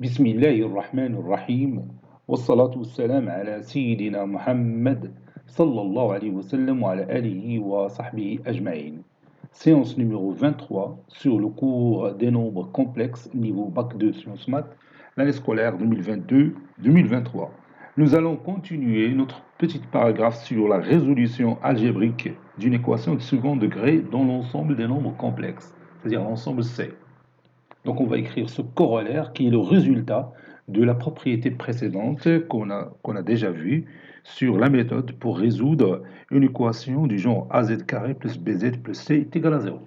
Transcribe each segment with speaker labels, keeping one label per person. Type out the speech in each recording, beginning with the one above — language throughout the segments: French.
Speaker 1: بسم الله الرحمن الرحيم والصلاة والسلام على سيدنا محمد صلى الله عليه وسلم وعلى آله وصحبه أجمعين. Séance numéro 23 sur le cours des nombres complexes niveau Bac 2 Sciences Maths, l'année scolaire 2022-2023. Nous allons continuer notre petite paragraphe sur la résolution algébrique d'une équation de second degré dans l'ensemble des nombres complexes, c'est-à-dire l'ensemble C. Donc on va écrire ce corollaire qui est le résultat de la propriété précédente qu'on a déjà vue sur la méthode pour résoudre une équation du genre az carré plus bz plus c est égal à 0.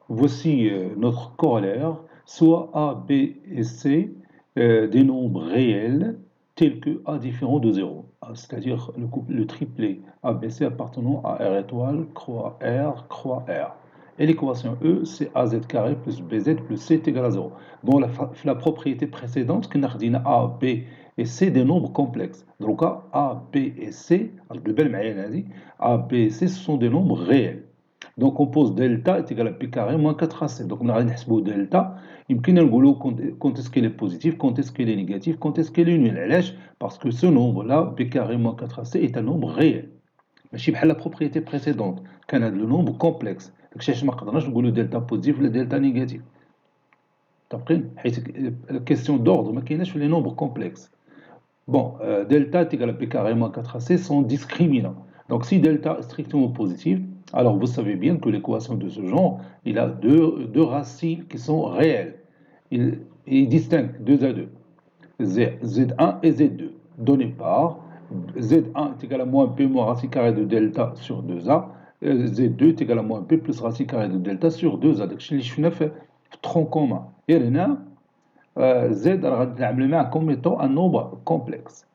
Speaker 1: Voici notre corollaire, soit a, b et c des nombres réels tels que a différent de 0, c'est-à-dire le triplet ABC appartenant à R étoile, croix R. Et l'équation E, c'est AZ carré plus BZ plus C est égal à 0. Dans la propriété précédente, qu'on a dit A, B et C des nombres complexes. Donc A, B et C, A, B et C, ce sont des nombres réels. Donc on pose delta est égal à P carré moins 4AC. Donc on a نحسبوا delta, يمكن نقولوا quand est-ce qu'elle est positive, quand est-ce qu'elle est négative, quand est-ce qu'elle est nulle. علاش? Parce que ce nombre-là, P carré moins 4AC, est un nombre réel. ماشي بحال la propriété précédente, كان هذا le nombre complexe. داكشي علاش ما قدرناش نقولوا دلتا بوزيتيف ولا دلتا نيجاتيف. متفقين؟ حيت الكيستيون دوردre ما كايناش في لي nombres complexes. Bon, delta est égal à P carré moins 4AC sont discriminants. Donc si delta est strictement positif, alors vous savez bien que l'équation de ce genre, il a deux racines qui sont réelles. Il distingue 2 à 2, Z1 et Z2, données par Z1 est égal à moins P moins racine carrée de delta sur 2A, Z2 est égal à moins P plus racine carrée de delta sur 2A. Donc je l'ai fait tronc commun. Et là, Z غادي نعمل معاه comme étant un nombre complexe.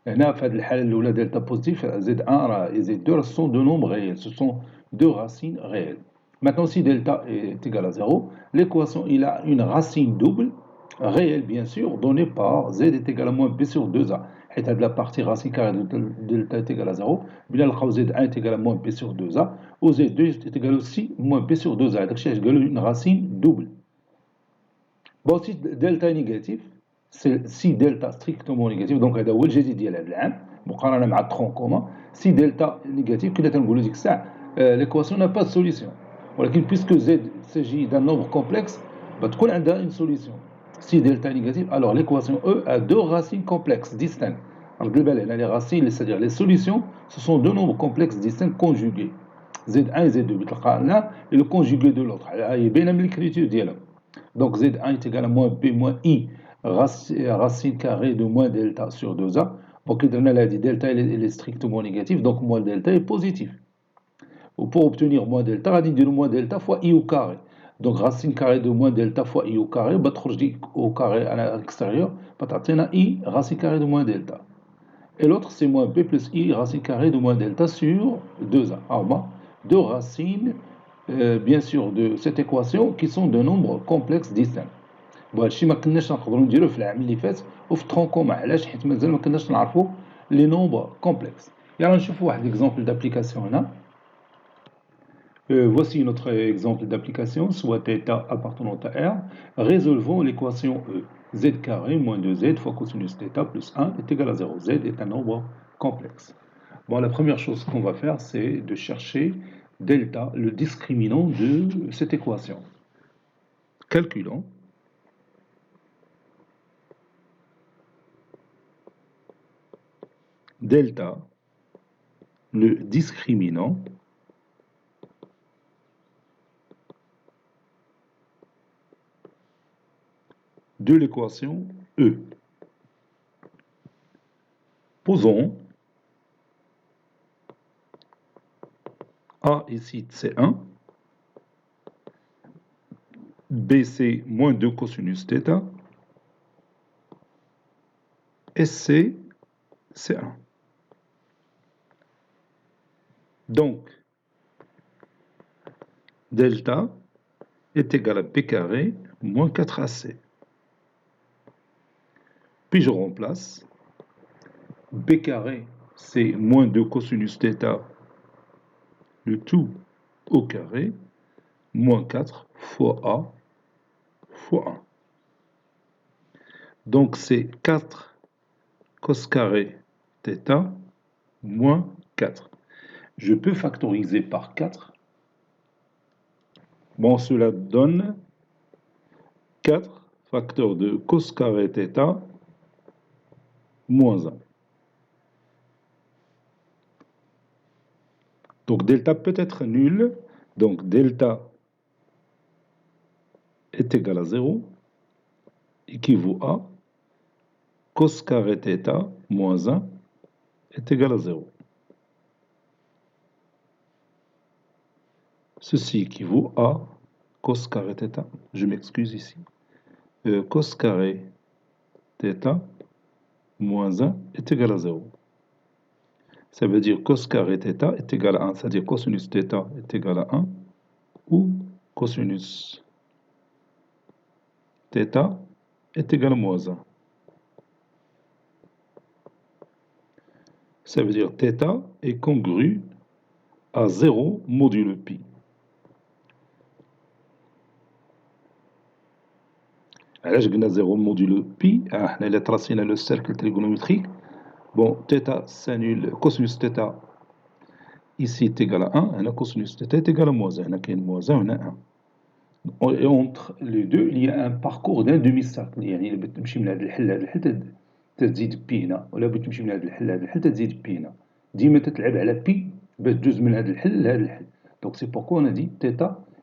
Speaker 1: هنا في هذه الحالة الأولى دلتا بوزيتيف Z1 et Z2 ce sont deux nombres réels, ce sont deux racines réelles. Maintenant si delta est égal à 0, l'équation il a une racine double, réelle bien sûr, donnée par Z est égal à moins B sur 2A. حيت هذه la partie racine carrée de delta est égal à 0, بلا نلقاو Z1 est égal à moins B sur 2A, و Z2 est égal aussi moins B sur 2A. داكشي علاش قالوا une racine double. Bon, si delta est négatif, si delta strictement négatif, donc هذا هو الجديد ديال هذا العام مقارنة مع الترون كومان. Si delta est négatif, كنا تنقولوا ديك الساعة l'équation n'a pas de solution. ولكن puisque Z s'agit d'un nombre complexe, تكون عندها une solution. Si delta est négatif, alors l'équation E a deux racines complexes distinctes. Alors les racines, c'est-à-dire les solutions, ce sont deux nombres complexes distincts conjugués. Z1 et Z2 بتلقى l'un et le conjugué de l'autre. باينة من l'écriture ديالهم. Donc Z1 est égal à moins P moins I, racine carrée de moins delta sur 2A. Donc on a dit delta il est strictement négatif, donc moins delta est positif. Ou pour obtenir moins delta, on a dit moins delta fois I au carré. Donc racine carrée de moins delta fois I au carré, تخرج au carré à l'extérieur, تعطينا I racine carrée de moins delta. Et l'autre c'est moins P plus I racine carrée de moins delta sur 2A. Alors, deux racines bien sûr de cette équation qui sont de nombres complexes distincts. وهادشي ما كناش نقدروا نديروه في العام اللي فات وفي الترون كومان. علاش؟ حيت مازال ما كناش نعرفوا لي نومبر كومبلكس. يلا نشوفوا واحد اكزامبل d'application هنا. Voici notre exemple d'application, soit θ appartenant à R. Résolvons l'équation E. Z carré moins 2Z fois cosinus θ plus 1 est égal à 0. Z est un nombre complexe. Bon, la première chose qu'on va faire, c'est de chercher delta, le discriminant de cette équation. Calculons. Delta, le discriminant de l'équation E. Posons A ici c'est 1, B c'est moins 2 cosinus θ, et C c'est 1. Donc, delta est égal à P carré moins 4AC. Puis je remplace. B carré, c'est moins 2 cosinus θ, le tout au carré, moins 4 fois A fois 1. Donc c'est 4 cos carré θ moins 4. Je peux factoriser par 4. Bon, cela donne 4 facteurs de cos carré θ moins 1. Donc delta peut être nul. Donc delta est égal à 0, équivaut à cos carré θ moins 1 est égal à 0. Ceci équivaut à cos carré θ. Je m'excuse ici. Cos carré θ moins 1 est égal à 0. Ça veut dire cos carré θ est égal à 1. C'est-à-dire cosinus θ est égal à 1 ou cosinus θ est égal à moins 1. Ça veut dire θ est congru à 0 modulo pi. علاش قلنا 0 modulo pi؟ احنا إلا ترسينا لو cercle trigonométrique. Bon, θ s'annule, cosinus θ ici est égal à 1, هنا cosinus θ est égal à moins 1, هنا كاين moins 1 هنا 1. Et entre les deux, il y a un parcours d'un demi-cercle. يعني إلا بغيت تمشي من هذا الحل لهذا الحل تزيد بي هنا، ولا بغيت تمشي من هذا الحل لهذا الحل تزيد بي هنا. ديما تتلعب على بي باش دوز من هذا الحل لهذا الحل. Donc c'est pourquoi on a dit θ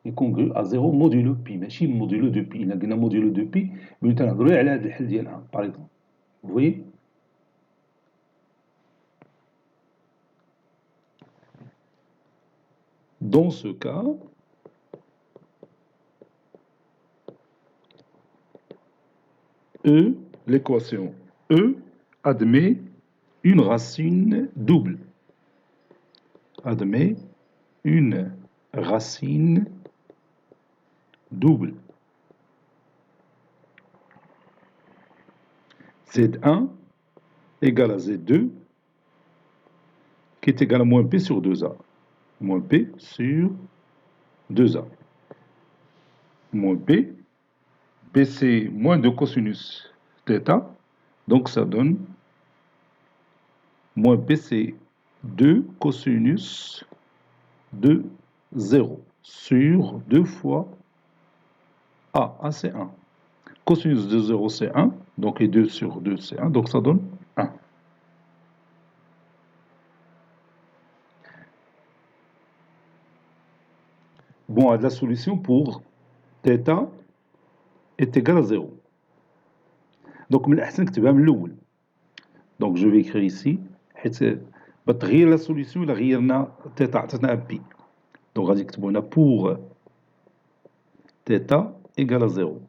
Speaker 1: est congru à 0 modulo pi ماشي modulo de pi. إلا قلنا modulo de pi بغينا تنهضروا على هذا الحل ديال 1 par exemple. Vous voyez? Dans ce cas, E, l'équation E admet une racine double. Admet une racine double. Z1 égale à Z2 qui est égal à moins P sur 2A. Moins P sur 2A. Moins P. P c'est moins 2 cosinus θ. Donc ça donne moins P c'est 2 cosinus de 0 sur 2 fois A. A c'est 1. Cosinus de 0 c'est 1. Donc et 2 sur 2 c'est 1. Donc ça donne 1. Bon, on a de la solution pour θ est égal à 0. Donc, من الأحسن نكتبها من الأول. Donc, je vais écrire ici. حيت بتغير la solution إلا غيرنا θ عطاتنا بي. Donc, غادي نكتبو هنا pour θ égal à 0.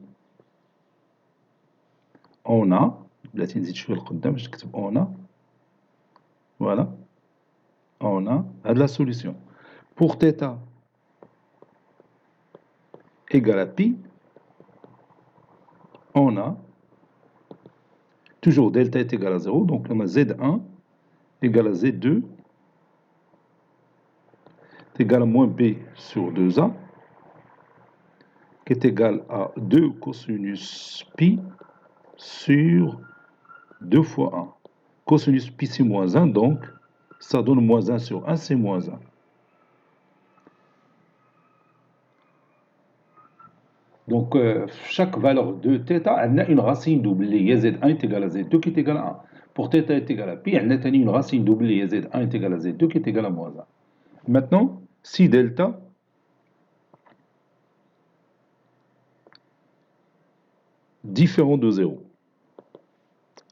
Speaker 1: On a, بلاتي نزيد شوية لقدام باش نكتب on a. Voilà. On a هاد la solution. Pour θ égale à pi, on a toujours delta est égal à 0, donc on a Z1 égale à Z2 est égal à moins B sur 2A qui est égal à 2 cosinus pi sur 2 fois 1. Cosinus pi c'est moins 1, donc ça donne moins 1 sur 1, c'est moins 1. Donc, chaque valeur de θ a une racine double. Z1 est égal à Z2 qui est égal à 1. Pour θ est égal à pi, on a une racine double. Z1 est égal à Z2 qui est égal à moins 1. Maintenant, si delta différent de 0,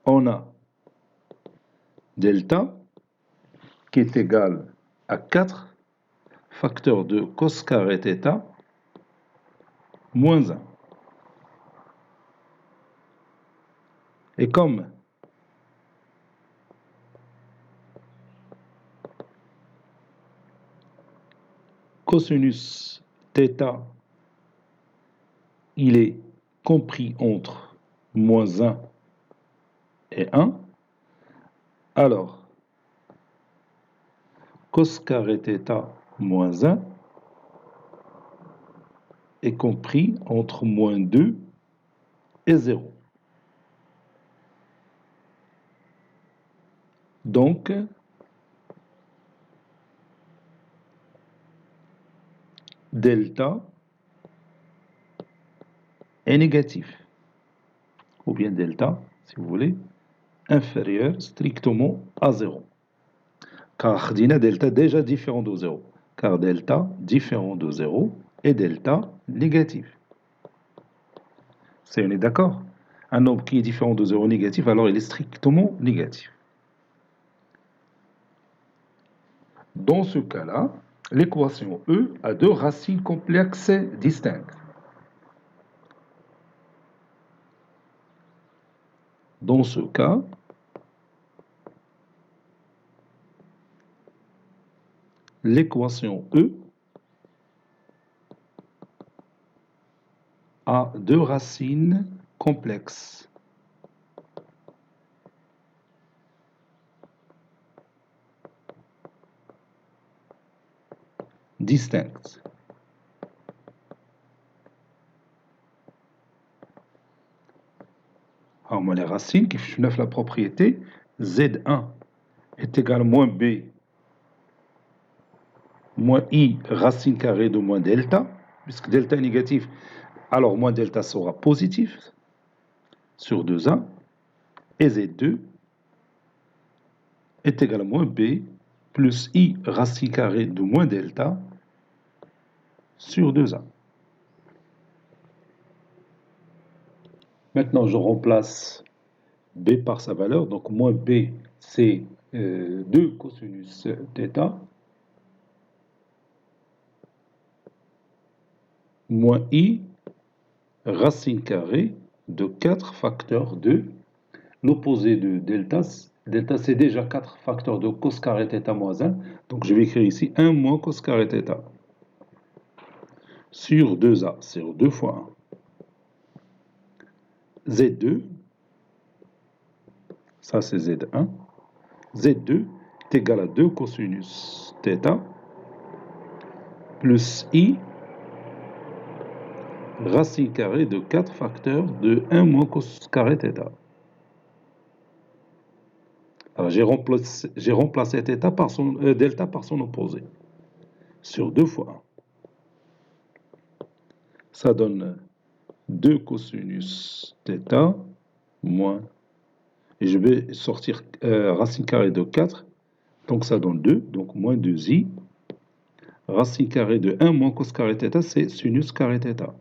Speaker 1: on a delta qui est égal à 4 facteurs de cos carré θ moins 1. Et comme cosinus θ, il est compris entre moins 1 et 1, alors cos carré θ moins 1 est compris entre moins 2 est 0. Donc, delta est négatif. Ou bien delta, si vous voulez, inférieur strictement à 0. Car delta déjà différent de 0. Car delta différent de 0 est delta négatif. On est d'accord? Un nombre qui est différent de 0 négatif, alors il est strictement négatif. Dans ce cas-là, l'équation E a deux racines complexes distinctes. Dans ce cas, l'équation E a deux racines complexes. Distinctes. Alors, les racines qui font la propriété Z1 est égal à moins B moins I racine carrée de moins delta, puisque delta est négatif, alors moins delta sera positif sur 2A, et Z2 est égal à moins B plus I racine carrée de moins delta sur 2A. Maintenant, je remplace B par sa valeur, donc moins B, c'est 2 cosinus θ, moins I racine carrée de 4 facteurs de l'opposé de delta. Delta, c'est déjà 4 facteurs de cos carré θ moins 1. Donc, je vais écrire ici 1 moins cos carré θ sur 2A, sur 2 fois 1. Z2, ça c'est Z1. Z2 est égal à 2 cosinus θ plus I racine carrée de 4 facteurs de 1 moins cos carré θ. Alors, j'ai remplacé delta par son opposé sur 2 fois 1. Ça donne 2 cosinus θ moins, et je vais sortir racine carrée de 4, donc ça donne 2, donc moins 2i, racine carrée de 1 moins cos carré θ, c'est sinus carré θ,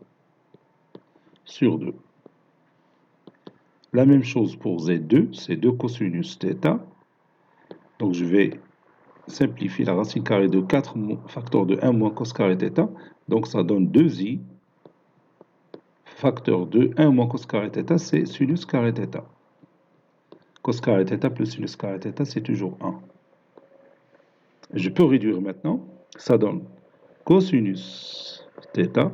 Speaker 1: sur 2. La même chose pour Z2, c'est 2 cosinus θ, donc je vais simplifier la racine carrée de 4 facteur de 1 moins cos carré θ, donc ça donne 2i, facteur de 1 moins cos carré θ, c'est sinus carré θ. Cos carré θ plus sinus carré θ, c'est toujours 1. Je peux réduire maintenant, ça donne cosinus θ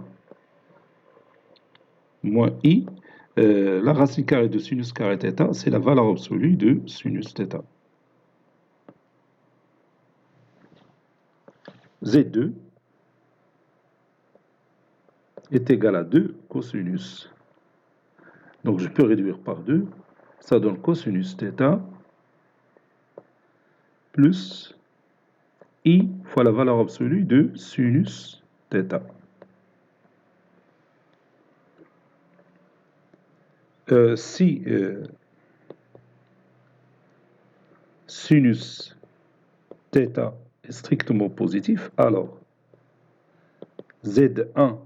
Speaker 1: moins i, la racine carrée de sinus carré θ, c'est la valeur absolue de sinus θ. Z2 est égal à 2 cosinus. Donc je peux réduire par 2, ça donne cosinus θ plus i fois la valeur absolue de sinus θ. Si sinus θ est strictement positif, alors Z1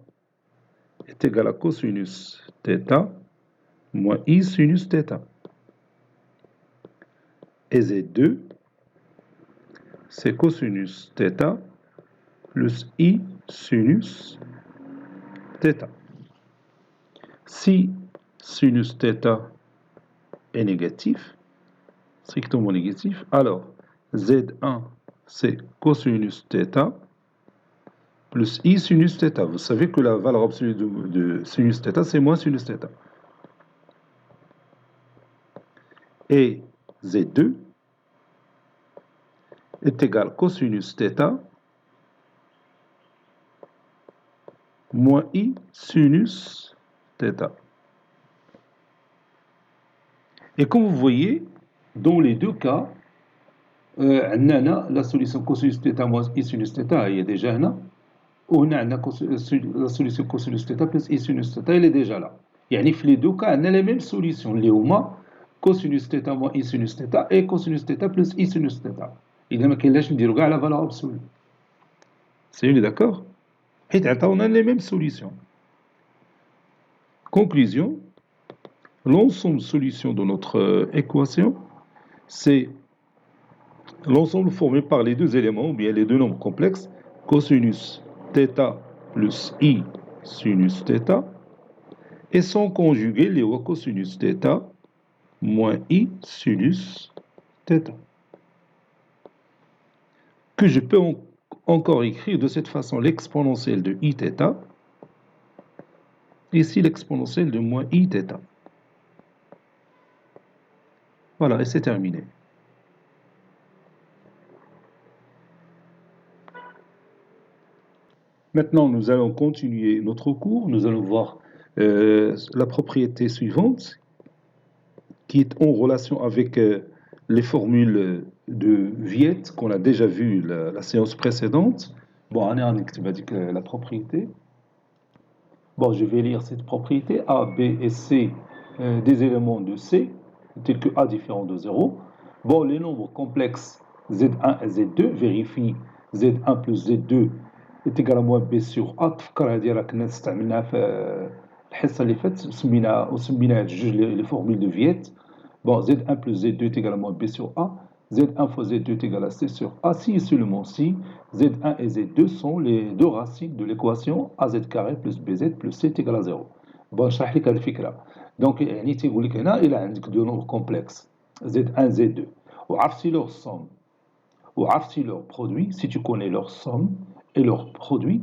Speaker 1: est égal à cosinus θ moins i sinus θ. Et Z2, c'est cosinus θ plus i sinus θ. Si sinus θ est négatif, strictement négatif, alors Z1 c'est cosinus θ plus i sinus θ. Vous savez que la valeur absolue de sinus θ, c'est moins sinus θ. Et Z2 est égal cosinus θ moins i sinus θ. Et comme vous voyez, dans les deux cas, la solution cosinus θ moins I sinus θ, elle est déjà là. وهنا عندنا la solution cosinus θ plus I sinus θ, elle est déjà là. يعني في les deux cas, on a les mêmes solutions اللي هما cosinus θ moins I sinus θ et cosinus θ plus I sinus θ. إذا ما كاينلاش نديرو كاع la valeur absolue. C'est d'accord? حيت عطاونا les mêmes solutions. Conclusion, l'ensemble de solutions de notre équation, c'est l'ensemble formé par les deux éléments, ou bien les deux nombres complexes, cosinus θ plus I sinus θ, et sont conjugués les cosinus θ moins I sinus θ. Que je peux encore écrire de cette façon l'exponentielle de Iθ, ici l'exponentielle de moins Iθ. Voilà, et c'est terminé. Maintenant, nous allons continuer notre cours. Nous allons voir la propriété suivante qui est en relation avec les formules de Viette qu'on a déjà vu la séance précédente. Bon, on a la propriété. Bon, je vais lire cette propriété. A, B et C, des éléments de C, tels que A différent de 0. Bon, les nombres complexes Z1 et Z2, vérifie Z1 plus Z2 est égal à moins B sur A. تفكر هذه راه كنا استعملناها في الحصة اللي فاتت وسميناها جوج les formules de Viette. Bon, Z1 plus Z2 est égal à moins B sur A. Z1 fois Z2 est égal à C sur A. Si et seulement si Z1 et Z2 sont les deux racines de l'équation AZ carré plus BZ plus C est égal à 0. Bon, je vais vous expliquer la Donc, يعني تيقول لك هنا إلا عندك deux nombres complexes Z1 Z2 وعرفتي leur somme وعرفتي leur produit, si tu connais leur somme et leur produit,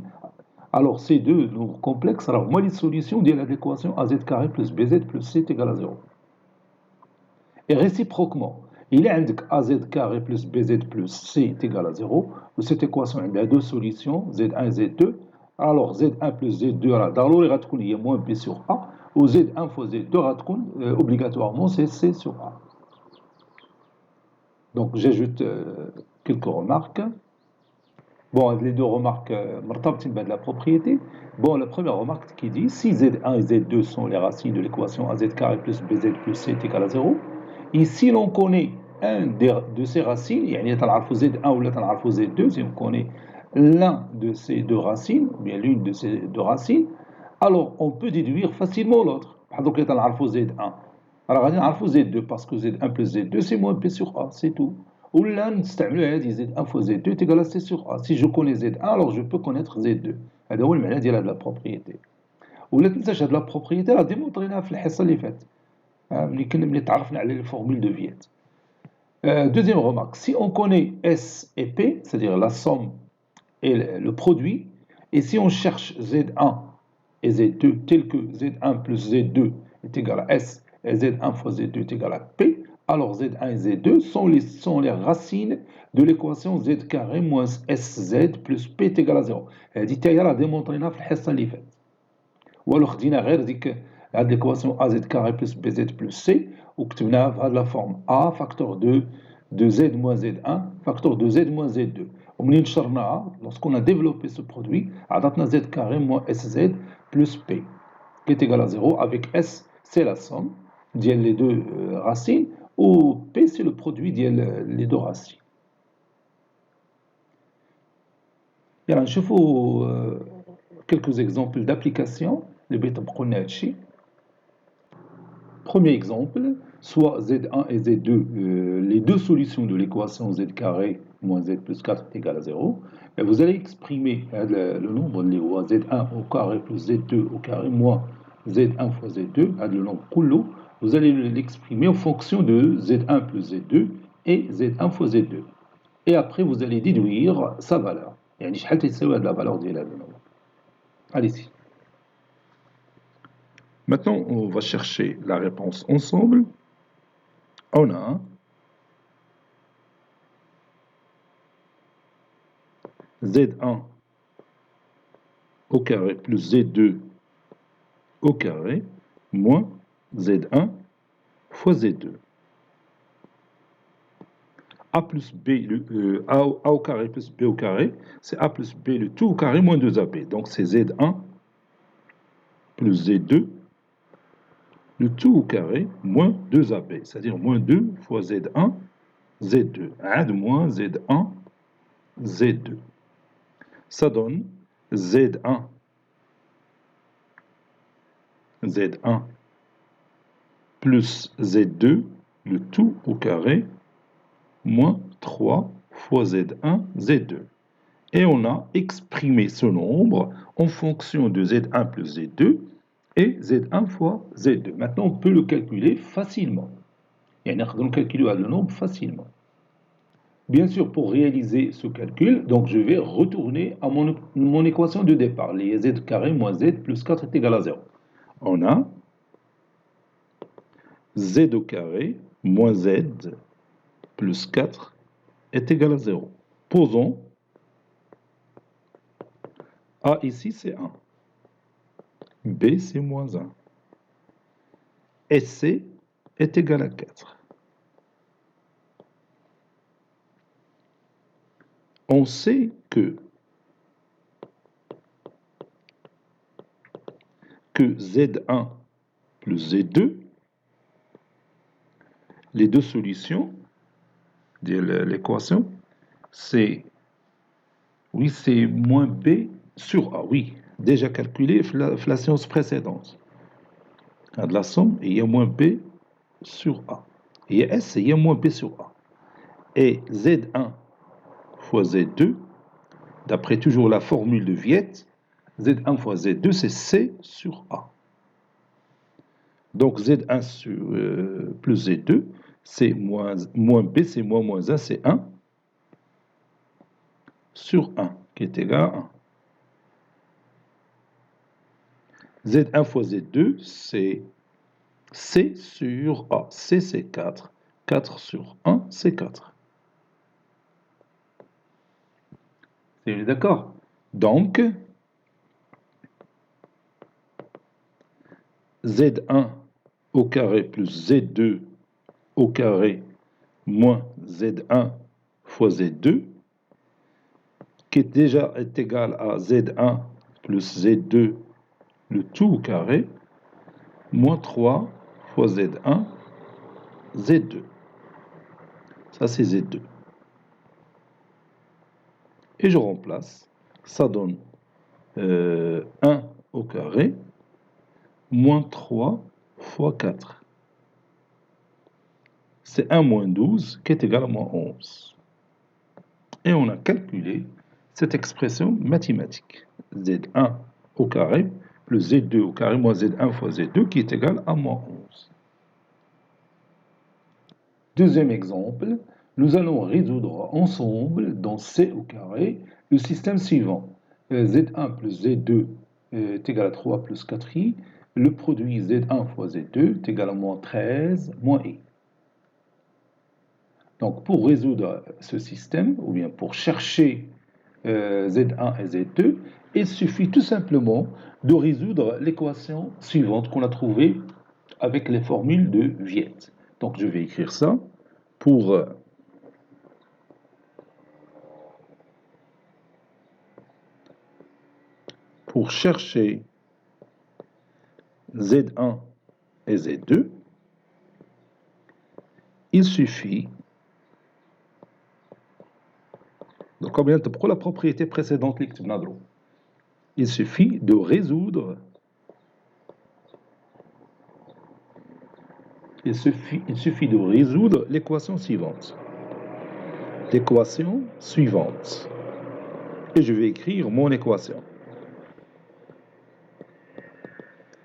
Speaker 1: alors ces deux nombres complexes, alors moi les solutions de l'équation AZ carré plus BZ plus C est égal à 0. Et réciproquement, il est indiqué AZ carré plus BZ plus C est égal à 0. Ou cette équation, il y a deux solutions, Z1 et Z2. Alors Z1 plus Z2, dans il y a moins B sur A. Ou Z1 fois Z2, obligatoirement, c'est C sur A. Donc j'ajoute quelques remarques. Bon, les deux remarques, de la propriété. Bon, la première remarque qui dit, si Z1 et Z2 sont les racines de l'équation AZ carré plus BZ plus C est égal à 0, et si l'on connaît un de ces racines, يعني تنعرفوا Z1 ولا تنعرفوا Z2, si on connaît l'un de ces deux racines, ou bien l'une de ces deux racines, alors on peut déduire facilement l'autre. Donc, on تنعرفوا Z1. Alors, on نعرفوا Z2 parce que Z1 plus Z2, c'est moins B sur A, c'est tout. Ou là, نستعملوا هذه Z1 fois Z2 est égal à C sur A. Si je connais Z1, alors je peux connaître Z2. هذا هو المعنى ديال هذه la propriété. ولا تنساش هذه la propriété راه ديمونطريناها في الحصة اللي فاتت. ملي تعرفنا على les formules de Viette. Deuxième remarque, si on connaît S et P, c'est-à-dire la somme et le produit, et si on cherche Z1 et Z2 tel que Z1 plus Z2 est égal à S et Z1 fois Z2 est égal à P, alors Z1 et Z2 sont les racines de l'équation Z carré moins SZ plus P est égal à 0. هذه حتى هي راه ديمونطريناها في الحصة اللي فاتت. ولو خدينا غير ديك هاد l'équation AZ carré plus BZ plus C وكتبناها في هاد la forme A facteur de Z moins Z1 facteur de Z moins Z2. ومنين نشرناها, lorsqu'on a développé ce produit, عطاتنا Z carré moins SZ plus P qui est égal à 0 avec S, c'est la somme ديال les deux racines ou P, c'est le produit ديال les deux racines. يلا نشوفوا quelques exemples d'application اللي بيطبقوا لنا هادشي. Premier exemple, soit Z1 et Z2, les deux solutions de l'équation Z carré moins Z plus 4 est égal à 0. Et vous allez exprimer le nombre de Z1 au carré plus Z2 au carré moins Z1 fois Z2, le nombre كله, vous allez l'exprimer en fonction de Z1 plus Z2 et Z1 fois Z2. Et après, vous allez déduire sa valeur. يعني شحال تساوي هاد la valeur ديال هذا النوع. Allez-y. Maintenant, on va chercher la réponse ensemble. On a Z1 au carré plus Z2 au carré moins Z1 fois Z2. A plus B, A au carré plus B au carré, c'est A plus B le tout au carré moins 2AB. Donc c'est Z1 plus Z2 le tout au carré moins 2AB, c'est-à-dire moins 2 fois Z1, Z2. Add moins Z1, Z2. Ça donne Z1, Z1 plus Z2 le tout au carré moins 3 fois Z1, Z2. Et on a exprimé ce nombre en fonction de Z1 plus Z2 et Z1 fois Z2. Maintenant, on peut le calculer facilement. Et on peut calculer le nombre facilement. Bien sûr, pour réaliser ce calcul, donc je vais retourner à mon équation de départ. Les Z carré moins Z plus 4 est égal à 0. On a Z au carré moins Z plus 4 est égal à 0. Posons A ici, c'est 1. B, c'est moins 1. Et C est égal à 4. On sait que Z1 plus Z2, les deux solutions de l'équation, c'est, oui, c'est moins B sur A, oui, déjà calculé la séance précédente. De la somme, il y a moins B sur A. Il y a S, il y a moins B sur A. Et Z1 fois Z2, d'après toujours la formule de Viette, Z1 fois Z2, c'est C sur A. Donc Z1 plus Z2, c'est moins B, c'est moins 1, c'est 1 sur 1, qui est égal à 1. Z1 fois Z2, c'est C sur A. C, c'est 4. 4 sur 1, c'est 4. C'est d'accord? Donc, Z1 au carré plus Z2 au carré moins Z1 fois Z2, qui est déjà égal à Z1 plus Z2 le tout au carré, moins 3 fois Z1, Z2. Ça, c'est Z2. Et je remplace. Ça donne 1 au carré, moins 3 fois 4. C'est 1 moins 12 qui est égal à moins 11. Et on a calculé cette expression mathématique. Z1 au carré plus Z2 au carré moins Z1 fois Z2 qui est égal à moins 11. Deuxième exemple, nous allons résoudre ensemble dans C au carré le système suivant. Z1 plus Z2 est égal à 3 plus 4i. Le produit Z1 fois Z2 est égal à moins 13 moins i. Donc pour résoudre ce système, ou bien pour chercher Z1 et Z2, il suffit tout simplement de résoudre l'équation suivante qu'on a trouvée avec les formules de Viette. Donc je vais écrire ça pour chercher Z1 et Z2, il suffit, donc comme pour la propriété précédente, il suffit de résoudre, l'équation suivante. L'équation suivante. Et je vais écrire mon équation.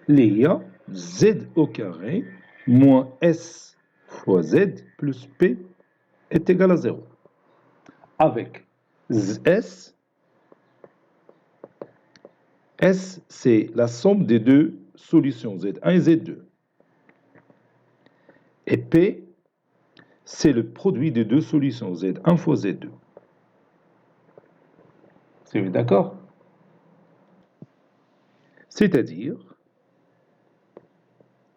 Speaker 1: Il y a Z au carré moins S fois Z plus P est égal à 0. Avec S, c'est la somme des deux solutions Z1 et Z2. Et P, c'est le produit des deux solutions Z1 fois Z2. C'est d'accord? C'est-à-dire,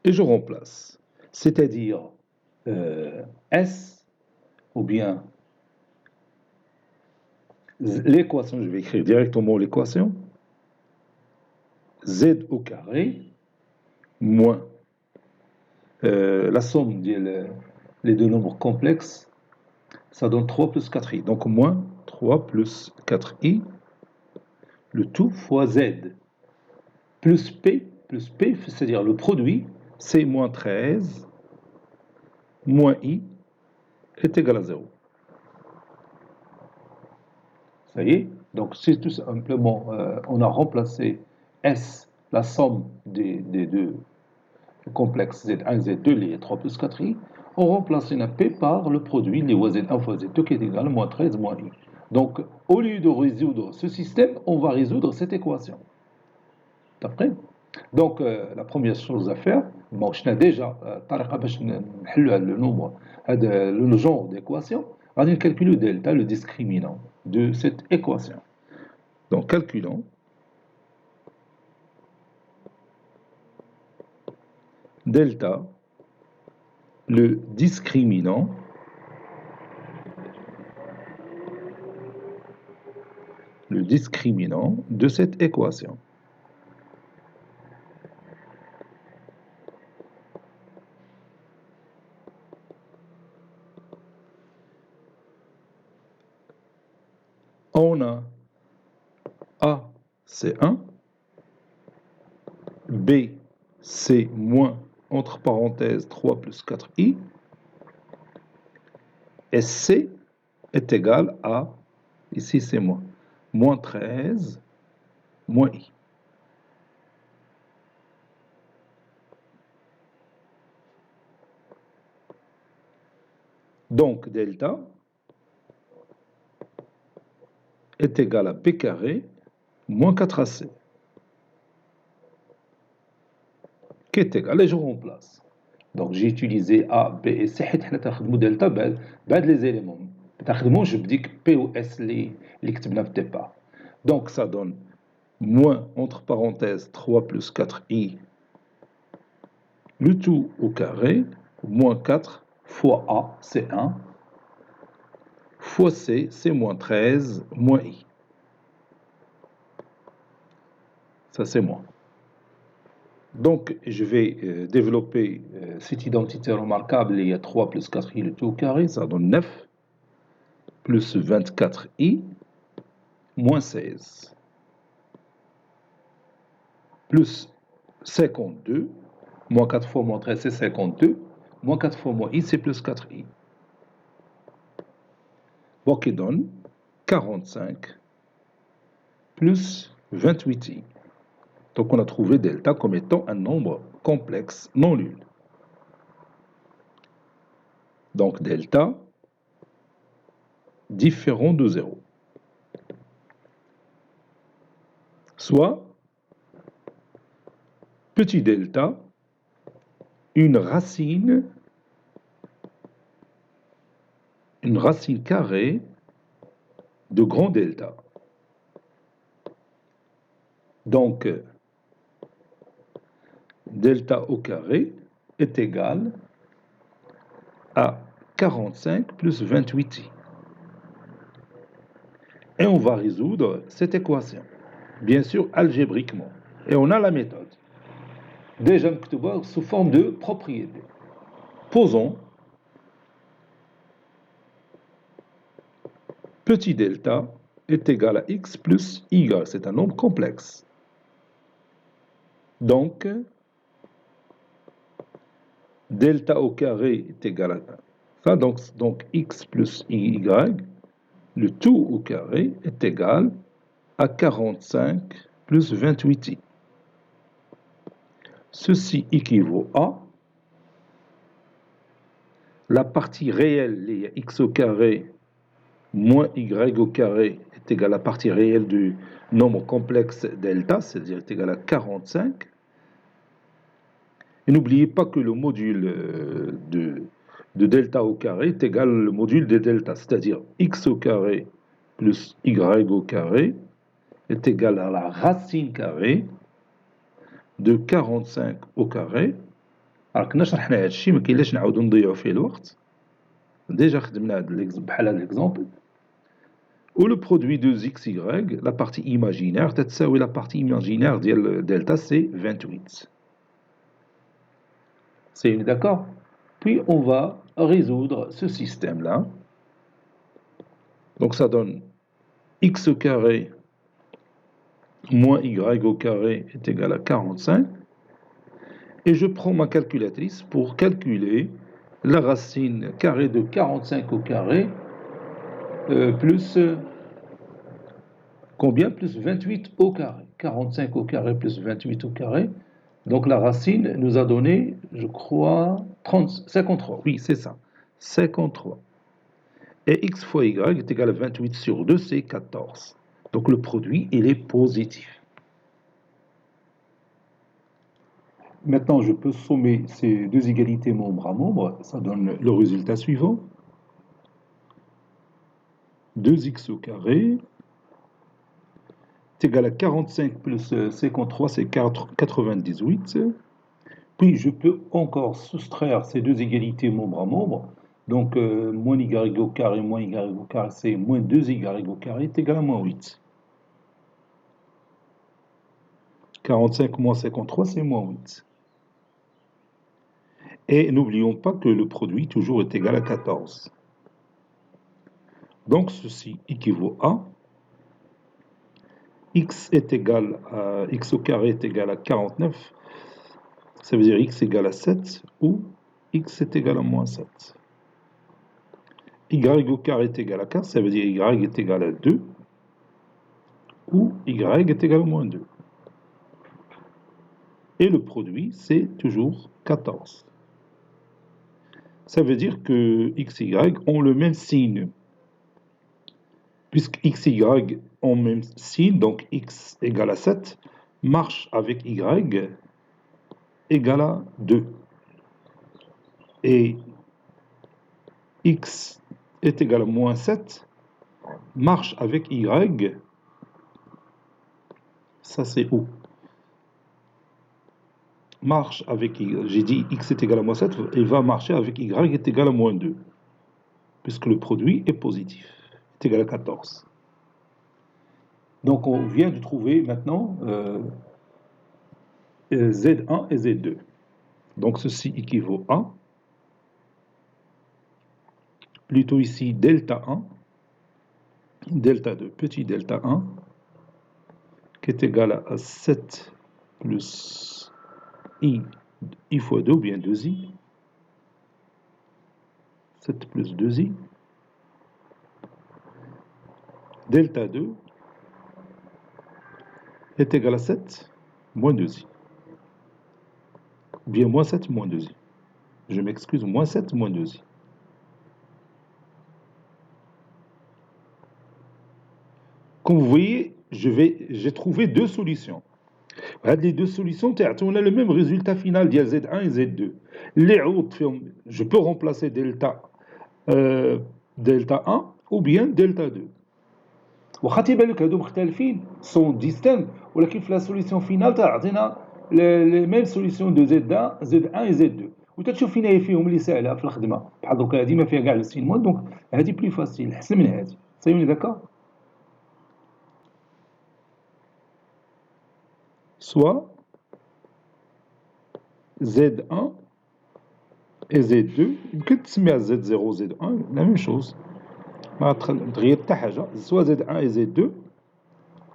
Speaker 1: et je remplace c'est-à-dire S, ou bien l'équation, je vais écrire directement l'équation, Z au carré, moins la somme des deux nombres complexes, ça donne 3 plus 4i. Donc moins 3 plus 4i, le tout fois Z, plus P, c'est-à-dire le produit, c'est moins 13, moins I, est égal à 0. Ça y est? Donc c'est tout simplement, on a remplacé S, la somme des deux complexes Z1, Z2, les 3 plus 4i, on remplace une P par le produit, les Z1 fois Z2 qui est égal à moins 13 moins I. Donc au lieu de résoudre ce système, on va résoudre cette équation. D'après? Donc la première chose à faire, bon, je n'ai déjà le nombre, le genre d'équation, on va calculer le delta, le discriminant de cette équation. Donc calculons delta, le discriminant de cette équation. On a A, c'est 1, B, c'est moins, entre parenthèses, 3 plus 4i, et C est égal à, ici c'est moins 13, moins I. Donc delta est égal à P carré moins 4AC, qui est égal, et je remplace. Donc j'ai utilisé A, B et C, حنا تاخدمو delta بعد les éléments. ما تاخدموش بديك P ou S اللي كتبنا في الدépart. Donc ça donne moins, entre parenthèses, 3 plus 4i, le tout au carré, moins 4 fois A, c'est 1, fois C, c'est moins 13, moins I. Ça, c'est moins. Donc, je vais développer cette identité remarquable. Il y a 3 plus 4i, le tout au carré, ça donne 9, plus 24i, moins 16, plus 52, moins 4 fois moins 13, c'est 52, moins 4 fois moins i, c'est plus 4i. Bon, qui donne 45 plus 28i. Donc on a trouvé delta comme étant un nombre complexe non nul. Donc delta différent de 0. Soit petit delta, une racine carrée de grand delta. Donc delta au carré est égal à 45 plus 28i. Et on va résoudre cette équation, bien sûr algébriquement. Et on a la méthode. Déjà sous forme de propriété. Posons petit delta est égal à x plus y. C'est un nombre complexe. Donc, delta au carré est égal à ça. Donc x plus y, le tout au carré est égal à 45 plus 28i. Ceci équivaut à la partie réelle, il y a x au carré moins y au carré est égal à la partie réelle du nombre complexe delta, c'est-à-dire est égal à 45. Et n'oubliez pas que le module de delta au carré est égal au module de delta, c'est-à-dire x au carré plus y au carré est égal à la racine carrée de 45 au carré Alors كنا شرحنا هذا الشيء ما كاين لاش نعاودو نضيعو فيه الوقت. ديجا خدمنا هاد بحال هاد l'exemple. Où le produit de xy, la partie imaginaire, تتساوي la partie imaginaire ديال delta c'est 28. C'est d'accord? Puis on va résoudre ce système-là. Donc ça donne x au carré moins y au carré est égal à 45. Et je prends ma calculatrice pour calculer la racine carrée de 45 au carré plus combien? Plus 28 au carré. 45 au carré plus 28 au carré. Donc la racine nous a donné, je crois, 53. Oui, c'est ça. 53. Et x fois y est égal à 28 sur 2, c'est 14. Donc le produit, il est positif. Maintenant, je peux sommer ces deux égalités membre à membre. Ça donne le résultat suivant. 2x au carré est égal à 45 plus 53, c'est 98. Puis, je peux encore soustraire ces deux égalités membre à membre. Donc, moins y au carré moins y au carré, c'est moins 2y au carré est égal à moins 8. 45 moins 53, c'est moins 8. Et n'oublions pas que le produit toujours est égal à 14. Donc, ceci équivaut à x est égal à x au carré est égal à 49. Ça veut dire x égale à 7 ou x est égal à moins 7. Y au carré est égal à 4, ça veut dire y est égal à 2 ou y est égal à moins 2. Et le produit, c'est toujours 14. Ça veut dire que x, y ont le même signe. Puisque x, y ont le même signe, donc x égale à 7, marche avec y égale à 2. Et x est égal à moins 7, marche avec y, ça c'est où? Marche avec y, j'ai dit x est égal à moins 7, il va marcher avec y est égal à moins 2, puisque le produit est positif, est égal à 14. Donc on vient de trouver maintenant Z1 et Z2. Donc ceci équivaut à, plutôt ici delta 1, delta 2, petit delta 1, qui est égal à 7 plus i fois 2, ou bien 2i, 7 plus 2i, delta 2 est égal à 7 moins 2i, ou bien moins 7 moins 2i. Je m'excuse, moins 7 moins 2i. Comme vous voyez, j'ai trouvé deux solutions. Les deux solutions, on a le même résultat final ديال Z1 et Z2. Je peux remplacer delta 1 ou bien delta 2. واخا تيبان لك هادو مختلفين sont distincts ولكن في لا سوليسيون فينال تعطينا لي ميم سوليسيون دو Z1 et Z2 وتتشوف فين هي فيهم اللي ساهله في الخدمه بحال دوكا هادي ما فيها كاع لو سينمون دونك هادي بلي فاسيل احسن من هادي صايبين داكا soit Z1 et Z2 يمكن تسميها Z0 Z1 la même chose ما تغير حتى حاجه soit Z1 et Z2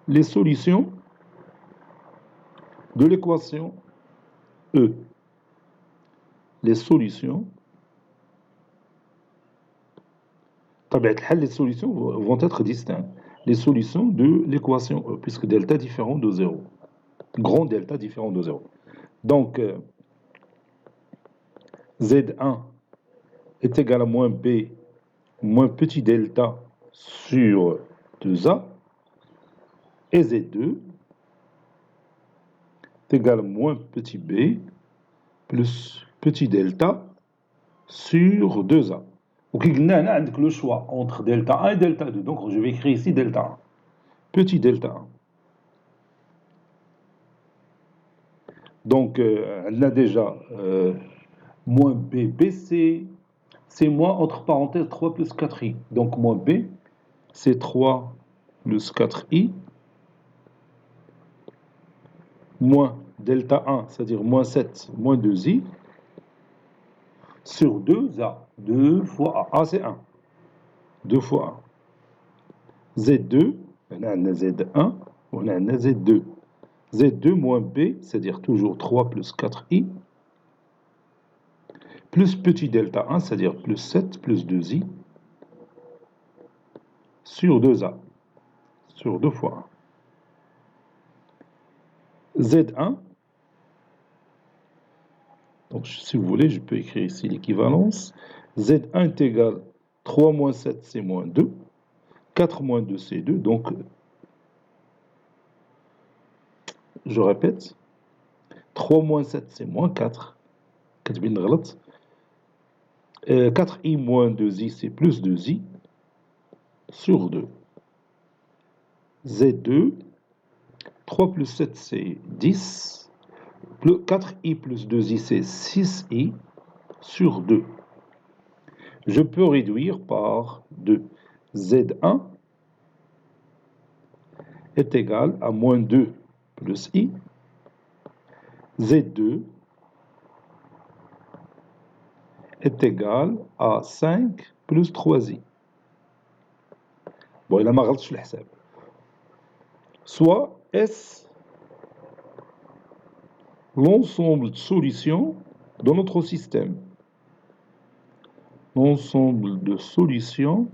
Speaker 1: les solutions de l'équation E. Les solutions les solutions vont être distinctes. Les solutions de l'équation E, puisque delta différent de 0. Grand delta différent de 0. Donc, Z1 est égal à moins B moins petit delta sur 2A. Et Z2 est égal à moins petit b plus petit delta sur 2A. Donc, il y a le choix entre delta 1 et delta 2. Donc, je vais écrire ici delta 1. Petit delta 1. Donc, on a déjà moins B, BC, c'est moins entre parenthèses 3 plus 4i. Donc moins B, c'est 3 plus 4i, moins delta 1, c'est-à-dire moins 7, moins 2i, sur 2a. 2 fois a. A, c'est 1. 2 fois 1. Z2, on a Z1, on a Z2. Z2 moins B, c'est-à-dire toujours 3 plus 4i, plus petit delta 1, c'est-à-dire plus 7 plus 2i, sur 2a, sur 2 fois 1. Z1, donc si vous voulez, je peux écrire ici l'équivalence. Z1 est égal 3 moins 7, c'est moins 2. 4 moins 2, c'est 2. Donc, je répète, 3 moins 7, c'est moins 4. 4i moins 2i, c'est plus 2i, sur 2. Z2, 3 plus 7, c'est 10. 4i plus 2i, c'est 6i, sur 2. Je peux réduire par 2. Z1 est égal à moins 2 plus i. Z2 est égal à 5 plus 3i. Bon, il a ما غلطش في الحساب. Soit S l'ensemble de solutions dans notre système. L'ensemble de solutions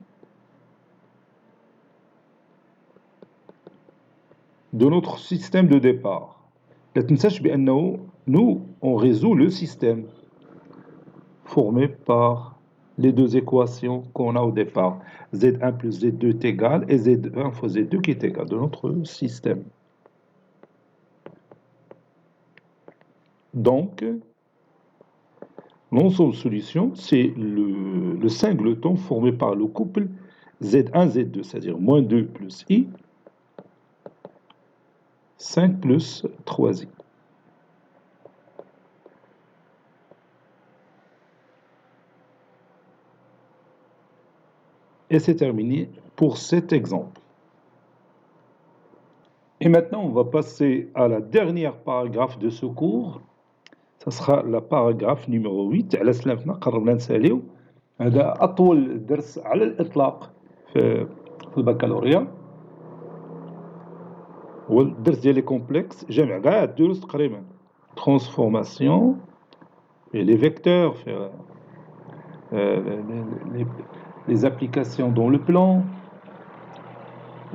Speaker 1: de notre système de départ. لا تنساش بأنه nous on résout le système formé par les deux équations qu'on a au départ. Z1 plus Z2 est égal et Z1 fois Z2 qui est égal de notre système. Donc, l'ensemble de solutions, c'est le singleton formé par le couple Z1, Z2, c'est-à-dire moins 2 plus I, 5 plus 3I. Et c'est terminé pour cet exemple. Et maintenant, on va passer à la dernière paragraphe de ce cours. Ça sera la paragraphe numéro 8. على سلامتنا قربنا نساليو. هذا أطول درس على الإطلاق في البكالوريا. والدرس ديالي كومبلكس جامع كاع الدروس تقريبا. Transformation et les vecteurs, faire les applications dans le plan.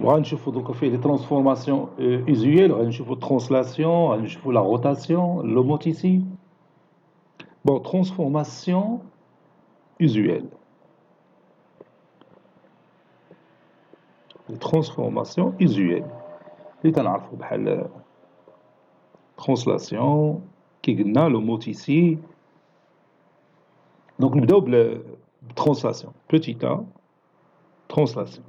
Speaker 1: غنشوفوا دوكا فيه les transformations usuelles, غنشوفوا translation, غنشوفوا la rotation, l'homoticie. Bon, transformation usuelle. Les transformations usuelles. اللي تنعرفوا بحال translation كي قلنا l'homoticie. Donc نبداو بالtranslation. Petit a, translation.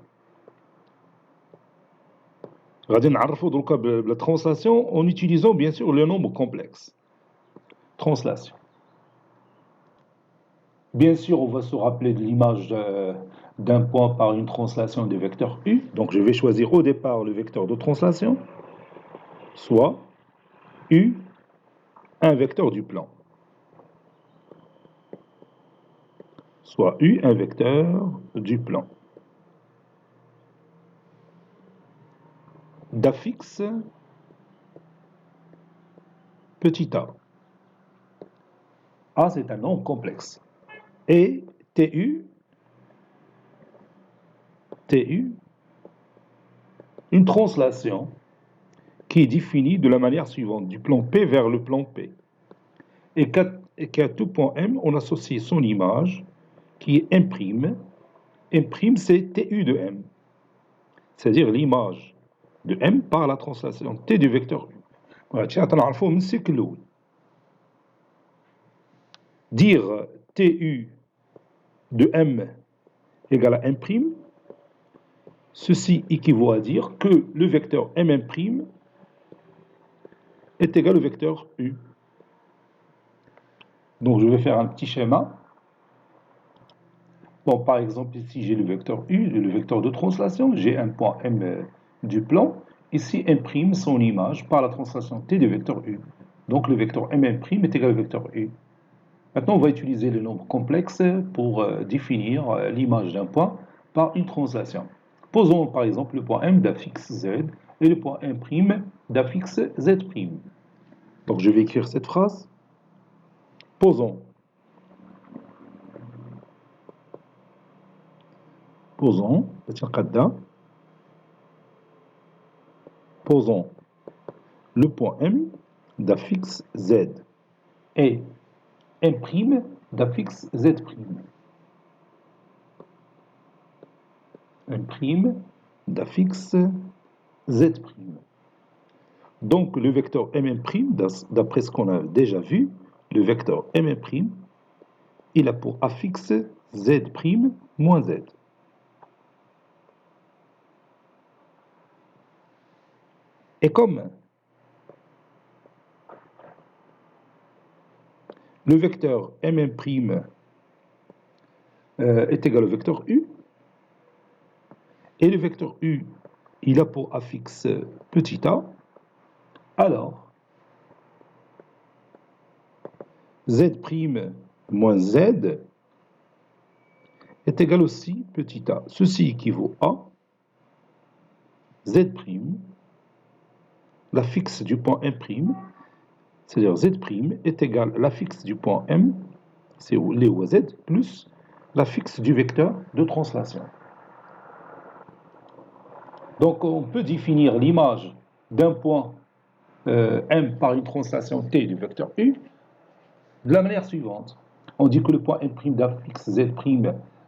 Speaker 1: غادي نعرفوا دوكا بلا translation en utilisant bien sûr le nombre complexe. Translation. Bien sûr, on va se rappeler de l'image d'un point par une translation des vecteurs U. Donc, je vais choisir au départ le vecteur de translation, soit U, un vecteur du plan. Soit U, un vecteur du plan. D'affixe petit a. A, c'est un nombre complexe. Et TU, une translation qui est définie de la manière suivante, du plan P vers le plan P. Et qu'à tout point M, on associe son image qui est M'. M', c'est TU de M. C'est-à-dire l'image de M par la translation T du vecteur U. Dire TU de M égale à M', ceci équivaut à dire que le vecteur M' est égal au vecteur U. Donc je vais faire un petit schéma. Bon, par exemple, ici j'ai le vecteur U, le vecteur de translation, j'ai un point M du plan. Ici, M', son image par la translation T du vecteur U. Donc le vecteur M' est égal au vecteur U. Maintenant, on va utiliser les nombres complexes pour définir l'image d'un point par une translation. Posons par exemple le point M d'affixe Z et le point M' d'affixe Z'. Donc je vais écrire cette phrase. Posons posons le point M d'affixe Z et M' d'affixe Z'. M' d'affixe Z'. Donc le vecteur M', d'après ce qu'on a déjà vu, le vecteur M', il a pour affixe Z' moins Z. Et comme le vecteur M' est égal au vecteur U, et le vecteur U, il a pour affixe petit a, alors Z' moins Z est égal aussi petit a. Ceci équivaut à Z', l'affixe du point M', c'est-à-dire Z' est égal à l'affixe du point M, c'est les ou Z, plus l'affixe du vecteur de translation. Donc on peut définir l'image d'un point M par une translation T du vecteur U de la manière suivante. On dit que le point M' d'affixe Z'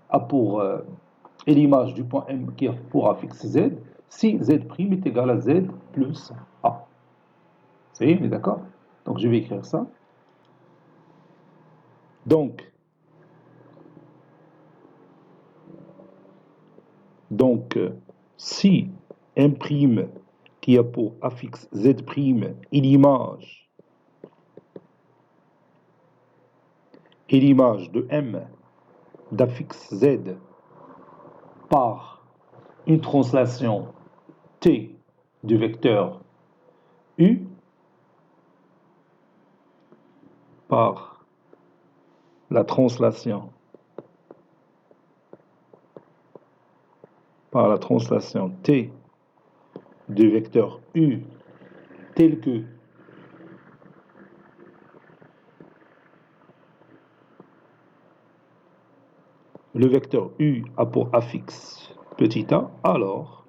Speaker 1: a pour est l'image du point M qui a pour affixe Z si Z' est égal à Z plus A. Ça y est, on est d'accord? Donc je vais écrire ça. Donc si M' qui a pour affixe Z' est l'image de M d'affixe Z par une translation T du vecteur U par la translation T du vecteur U tel que le vecteur U a pour affixe petit a, alors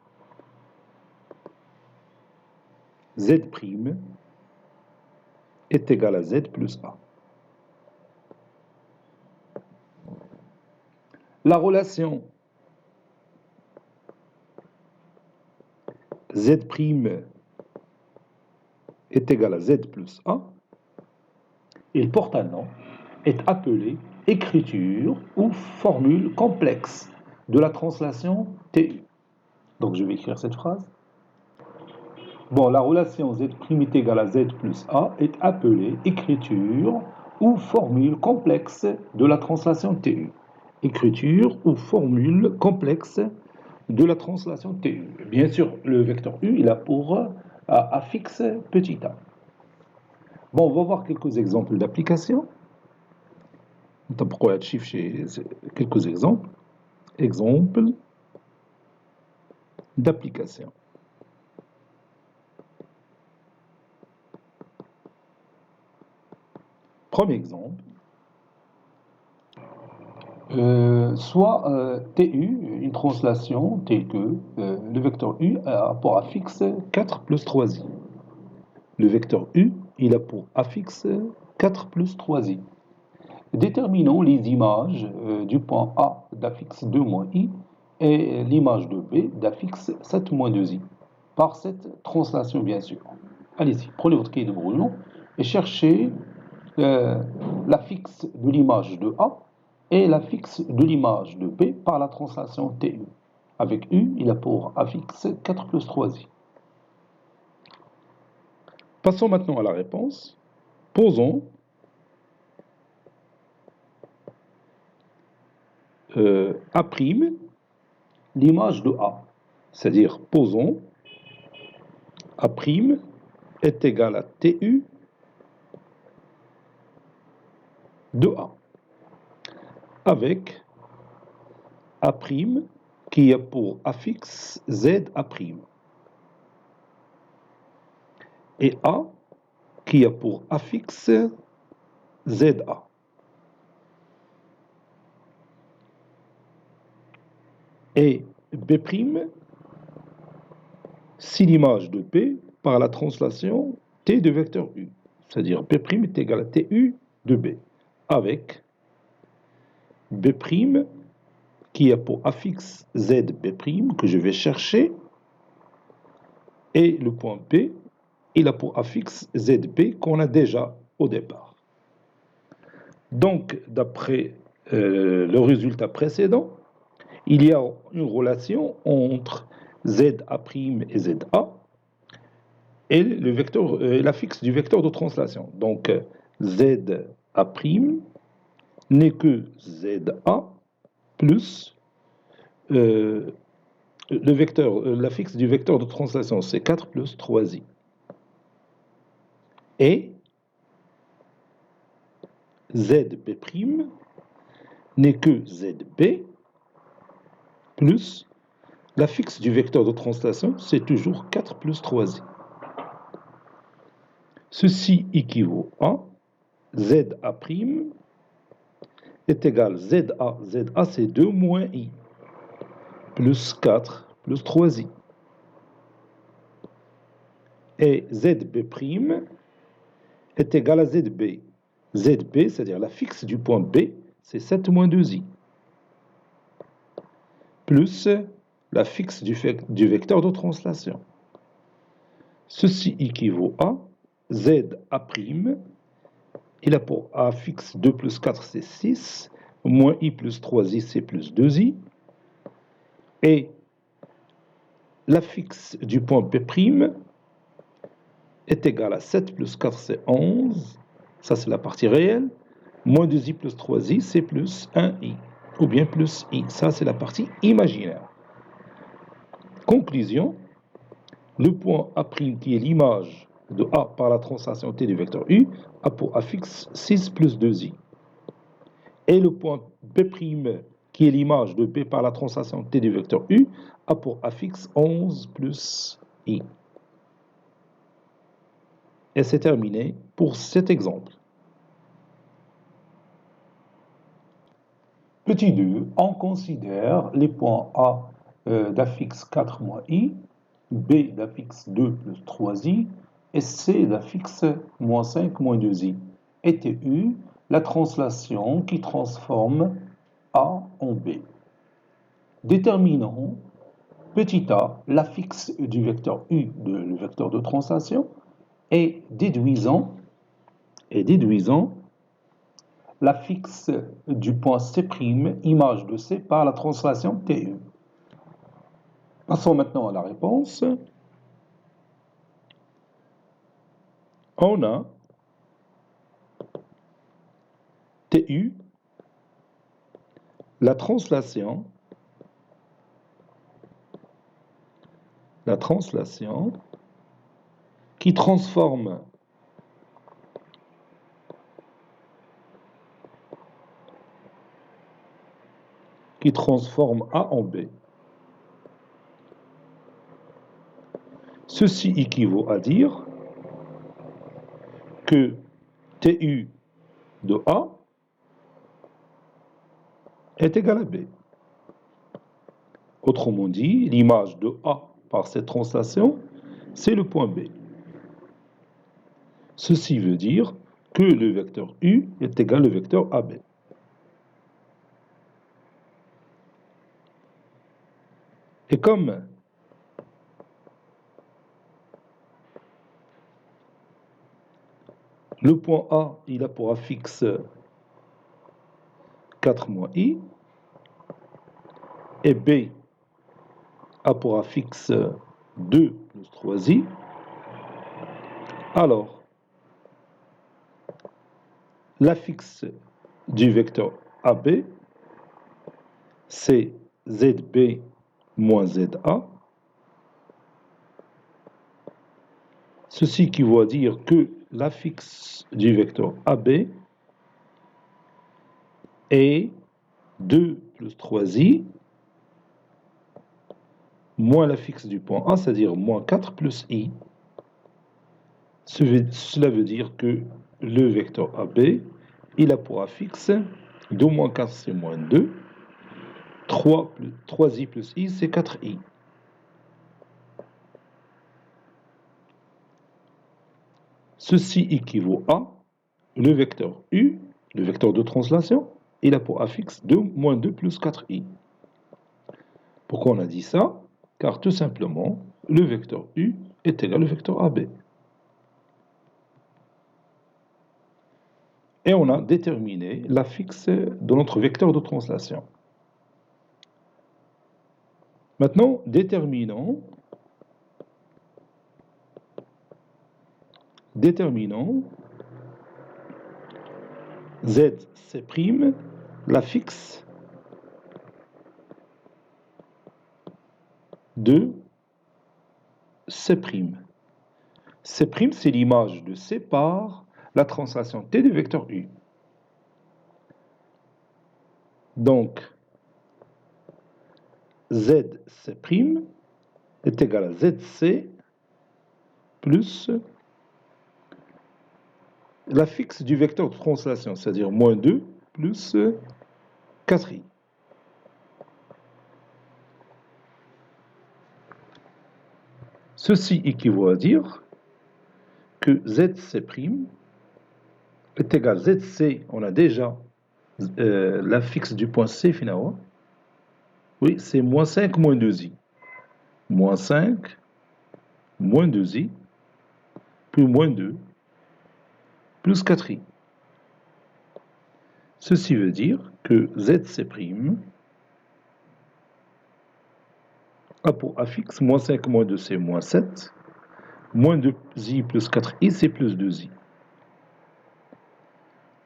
Speaker 1: Z' est égal à Z plus A. La relation Z' est égal à Z plus A, il porte un nom, est appelée écriture ou formule complexe de la translation TU. Donc je vais écrire cette phrase. Bon, la relation Z' est égale à Z plus A est appelée écriture ou formule complexe de la translation TU. Écriture ou formule complexe de la translation TU. Bien sûr, le vecteur U, il a pour affixe petit a. Bon, on va voir quelques exemples d'application. Pourquoi chiffre chez quelques exemples. Exemple d'application. Premier exemple. Soit TU, une translation telle que le vecteur U a pour affixe 4 plus 3i. Le vecteur U, il a pour affixe 4 plus 3i. Déterminons les images du point A d'affixe 2 moins i et l'image de B d'affixe 7 moins 2i, par cette translation bien sûr. Allez-y, prenez votre cahier de brouillon et cherchez l'affixe de l'image de A et l'affixe de l'image de B par la translation TU. Avec U, il a pour affixe 4 plus 3i. Passons maintenant à la réponse. Posons A', l'image de A. C'est-à-dire, posons A' est égal à TU de A, avec A' qui a pour affixe ZA', et A qui a pour affixe ZA. Et B', si l'image de P par la translation T de vecteur U. C'est-à-dire B' est égal à TU de B, avec B' qui a pour affixe ZB', que je vais chercher, et le point P, il a pour affixe ZB qu'on a déjà au départ. Donc, d'après le résultat précédent, il y a une relation entre ZA' et ZA et le vecteur, l'affixe du vecteur de translation. Donc, ZA' n'est que ZA plus le vecteur, l'affixe du vecteur de translation, c'est 4 plus 3i. Et ZB' n'est que ZB plus l'affixe du vecteur de translation, c'est toujours 4 plus 3i. Ceci équivaut à ZA' est égal à ZA. ZA, c'est 2 moins i, plus 4 plus 3i. Et ZB' est égal à ZB. ZB, c'est-à-dire l'affixe du point B, c'est 7 moins 2i, plus l'affixe du vecteur de translation. Ceci équivaut à ZA', il a pour affixe 2 plus 4, c'est 6, moins i plus 3i, c'est plus 2i, et l'affixe du point B' est égal à 7 plus 4, c'est 11, ça c'est la partie réelle, moins 2i plus 3i, c'est plus 1i, ou bien plus i, ça c'est la partie imaginaire. Conclusion, le point A' qui est l'image de A par la translation T du vecteur U a pour affixe 6 plus 2i. Et le point B' qui est l'image de B par la translation T du vecteur U a pour affixe 11 plus i. Et c'est terminé pour cet exemple. Petit 2, on considère les points A d'affixe 4 moins i, B d'affixe 2 plus 3i et C d'affixe moins 5 moins 2i. Et TU, la translation qui transforme A en B. Déterminons petit a, l'affixe du vecteur U, le vecteur de translation, et déduisons l'affixe du point C', image de C, par la translation TU. Passons maintenant à la réponse. On a TU, la translation qui transforme A en B. Ceci équivaut à dire que TU de A est égal à B. Autrement dit, l'image de A par cette translation, c'est le point B. Ceci veut dire que le vecteur U est égal au vecteur AB. Et comme le point A, il a pour affixe 4 moins i, et B a pour affixe 2 plus 3i, alors l'affixe du vecteur AB c'est ZB moins ZA. Ceci équivaut à dire que l'affixe du vecteur AB est 2 plus 3i moins l'affixe du point A, c'est-à-dire moins 4 plus i. Cela veut dire que le vecteur AB, il a pour affixe 2 moins 4, c'est moins 2. 3i plus i, c'est 4i. Ceci équivaut à le vecteur U, le vecteur de translation, il a pour affixe 2 moins 2 plus 4i. Pourquoi on a dit ça? Car tout simplement, le vecteur U est égal au vecteur AB. Et on a déterminé l'affixe de notre vecteur de translation. Maintenant, déterminons ZC', l'affixe de C'. C', c'est l'image de C par la translation T du vecteur U. Donc, ZC' est égal à ZC plus l'affixe du vecteur de translation, c'est-à-dire moins 2 plus 4i. Ceci équivaut à dire que ZC' est égal à ZC, on a déjà l'affixe du point C finalement. Oui, c'est moins 5 moins 2i. Moins 5 moins 2i plus moins 2 plus 4i. Ceci veut dire que ZC' a pour affixe moins 5 moins 2, c'est moins 7. Moins 2i plus 4i, c'est plus 2i.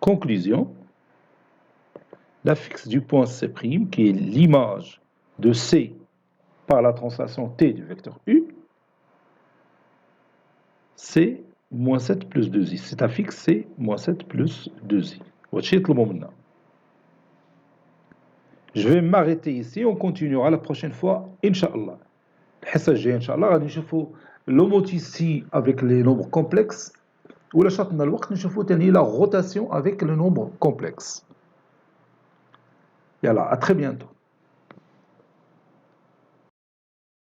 Speaker 1: Conclusion, l'affixe du point C', qui est l'image de C par la translation T du vecteur U, c'est moins 7 plus 2i. Cet affixe, c'est moins 7 plus 2i. Je vais m'arrêter ici, on continuera la prochaine fois, Inch'Allah. الحصة الجاية إن شاء الله غادي نشوفوا l'homoticie avec les nombres complexes ولا شاطنا الوقت نشوفوا تاني la rotation avec les nombres complexes. Yalla, à très bientôt.